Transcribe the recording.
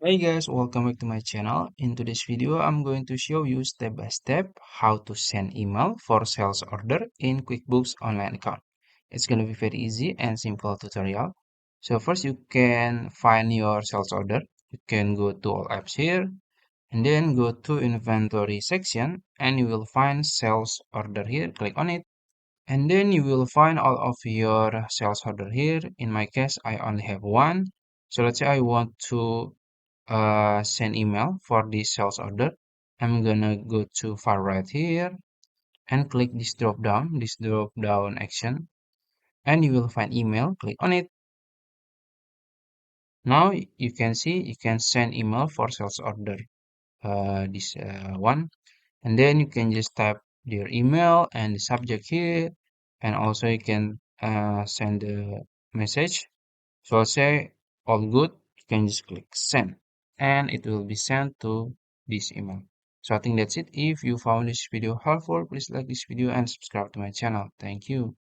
Hey guys, welcome back to my channel. In today's video, I'm going to show you step by step how to send email for sales order in QuickBooks Online account. It's going to be very easy and simple tutorial. So first you can find your sales order. You can go to all apps here and then go to inventory section and you will find sales order here. Click on it and then you will find all of your sales order here. In my case, I only have one. So let's say I want to send email for this sales order. I'm gonna go to far right here and click this drop down action, and you will find email. Click on it. Now you can see you can send email for sales order. This one, and then you can just type your email and the subject here, and also you can send the message. So I'll say all good. You can just click send and it will be sent to this email. So I think that's it. If you found this video helpful, please like this video and subscribe to my channel. Thank you.